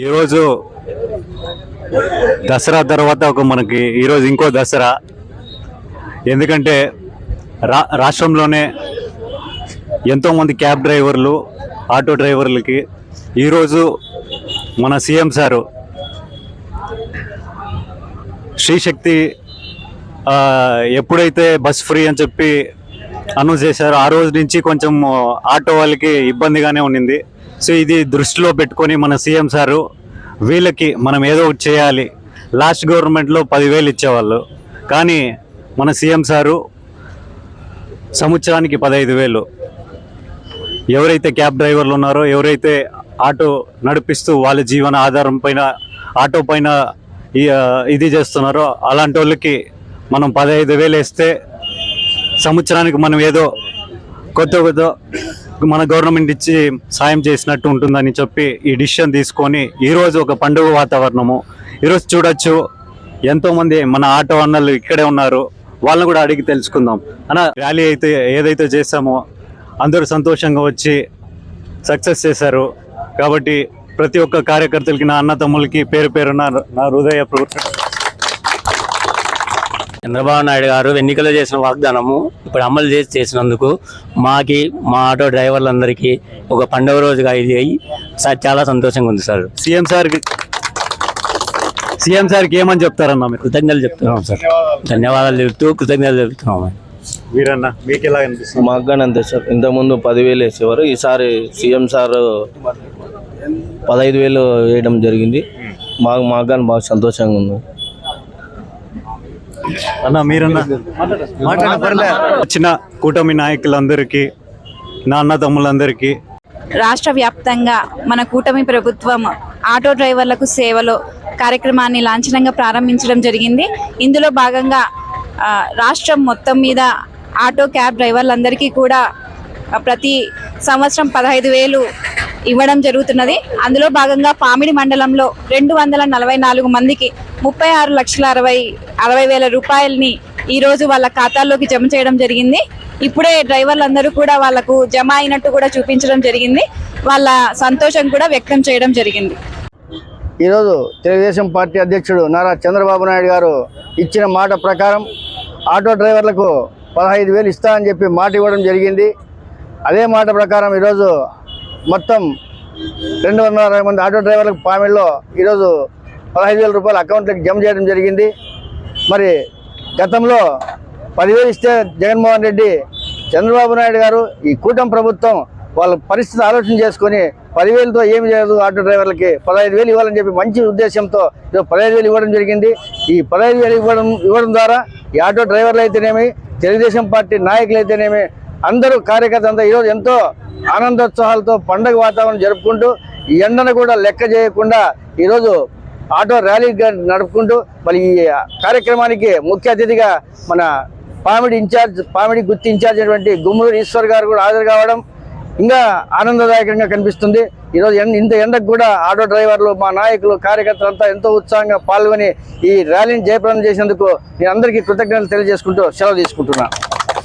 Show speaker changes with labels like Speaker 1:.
Speaker 1: ఈరోజు దసరా తర్వాత మనకి ఈరోజు ఇంకో దసరా. ఎందుకంటే రాష్ట్రంలోనే ఎంతోమంది క్యాబ్ డ్రైవర్లు, ఆటో డ్రైవర్లకి ఈరోజు మన సీఎం సారు శ్రీశక్తి ఎప్పుడైతే బస్ ఫ్రీ అని చెప్పి అనౌన్స్ చేశారో ఆ రోజు నుంచి కొంచెం ఆటో వాళ్ళకి ఇబ్బందిగానే ఉండింది. సో ఇది దృష్టిలో పెట్టుకొని మన సీఎం సారు వీళ్ళకి మనం ఏదో ఒకటి చేయాలి. లాస్ట్ గవర్నమెంట్లో 10,000 ఇచ్చేవాళ్ళు, కానీ మన సీఎం సారు సంవత్సరానికి 15,000. ఎవరైతే క్యాబ్ డ్రైవర్లు ఉన్నారో, ఎవరైతే ఆటో నడిపిస్తూ వాళ్ళ జీవన ఆధారం పైన ఆటో పైన ఇది చేస్తున్నారో అలాంటి వాళ్ళకి మనం 15,000 ఇస్తే సంవత్సరానికి మనం ఏదో కొత్త మన గవర్నమెంట్ ఇచ్చి సాయం చేసినట్టు ఉంటుందని చెప్పి ఈ డిసిషన్ తీసుకొని ఈరోజు ఒక పండుగ వాతావరణము. ఈరోజు చూడొచ్చు ఎంతోమంది మన ఆటో అన్నలు ఇక్కడే ఉన్నారు, వాళ్ళని కూడా అడిగి తెలుసుకుందాం. అన్న, ర్యాలీ అయితే ఏదైతే చేస్తామో అందరూ సంతోషంగా వచ్చి సక్సెస్ చేశారు. కాబట్టి ప్రతి ఒక్క కార్యకర్తలకి, నా అన్న తమ్ములకి పేరు పేరున నా హృదయపూర్వక.
Speaker 2: చంద్రబాబు నాయుడు గారు ఎన్నికల్లో చేసిన వాగ్దానము ఇప్పుడు అమలు చేసినందుకు మా ఆటో డ్రైవర్లందరికీ ఒక పండుగ రోజుగా ఇది అయ్యి చాలా సంతోషంగా ఉంది సార్.
Speaker 1: సీఎం సార్కి ఏమని చెప్తారన్నా మీరు?
Speaker 2: కృతజ్ఞతలు చెప్తున్నాం సార్, ధన్యవాదాలు చెప్తూ కృతజ్ఞతలు చెప్తున్నాం.
Speaker 1: వీరన్న, మీకు ఎలా అనిపిస్తుంది?
Speaker 3: మాకు కానీ అంతే సార్. ఇంతకుముందు 10,000 వేసేవారు, ఈసారి సీఎం సార్ 15,000 వేయడం జరిగింది. మాకు కానీ బాగా సంతోషంగా ఉంది
Speaker 1: అన్న. మీరన్నా వచ్చిన కూటమి నాయకులందరికీ, నా అన్న తమ్ములందరికీ
Speaker 4: రాష్ట్ర వ్యాప్తంగా మన కూటమి ప్రభుత్వం ఆటో డ్రైవర్లకు సేవలో కార్యక్రమాన్ని లాంఛనంగా ప్రారంభించడం జరిగింది. ఇందులో భాగంగా రాష్ట్రం మొత్తం మీద ఆటో క్యాబ్ డ్రైవర్లందరికీ కూడా ప్రతి సంవత్సరం 15,000 ఇవ్వడం జరుగుతున్నది. అందులో భాగంగా పామిడి మండలంలో 244 మందికి 36,60,000 రూపాయలని ఈరోజు వాళ్ళ ఖాతాల్లోకి జమ చేయడం జరిగింది. ఇప్పుడే డ్రైవర్లందరూ కూడా వాళ్ళకు జమ అయినట్టు కూడా చూపించడం జరిగింది. వాళ్ళ సంతోషం కూడా వ్యక్తం చేయడం జరిగింది.
Speaker 5: ఈరోజు తెలుగుదేశం పార్టీ అధ్యక్షుడు నారా చంద్రబాబు నాయుడు గారు ఇచ్చిన మాట ప్రకారం ఆటో డ్రైవర్లకు 15,000 ఇస్తా అని చెప్పి మాట ఇవ్వడం జరిగింది. అదే మాట ప్రకారం ఈరోజు మొత్తం 260 మంది ఆటో డ్రైవర్లకు పామిడిలో ఈరోజు 15,000 రూపాయలు అకౌంట్లకు జమ చేయడం జరిగింది. మరి గతంలో 10,000 ఇస్తే జగన్మోహన్ రెడ్డి, చంద్రబాబు నాయుడు గారు, ఈ కూటమి ప్రభుత్వం వాళ్ళ పరిస్థితి ఆలోచన చేసుకొని 10,000తో ఏమి చేయదు, ఆటో డ్రైవర్లకి 15,000 ఇవ్వాలని చెప్పి మంచి ఉద్దేశంతో 15,000 ఇవ్వడం జరిగింది. ఈ 15,000 ఇవ్వడం ద్వారా ఈ ఆటో డ్రైవర్లు అయితేనేమి, తెలుగుదేశం పార్టీ నాయకులు అయితేనేమి, అందరూ కార్యకర్తలంతా ఈరోజు ఎంతో ఆనందోత్సాహాలతో పండగ వాతావరణం జరుపుకుంటూ, ఈ ఎండను కూడా లెక్క చేయకుండా ఈరోజు ఆటో ర్యాలీ నడుపుకుంటూ మరి ఈ కార్యక్రమానికి ముఖ్య అతిథిగా మన పామిడి గుత్తి ఇన్ఛార్జ్ అయినటువంటి గుమ్మూరు ఈశ్వర్ గారు కూడా హాజరు కావడం ఇంకా ఆనందదాయకంగా కనిపిస్తుంది. ఈరోజు ఇంత ఎండకు కూడా ఆటో డ్రైవర్లు, మా నాయకులు, కార్యకర్తలంతా ఎంతో ఉత్సాహంగా పాల్గొని ఈ ర్యాలీని జయప్రదం చేసినందుకు నేను అందరికీ కృతజ్ఞతలు తెలియజేసుకుంటూ సెలవు తీసుకుంటున్నాను.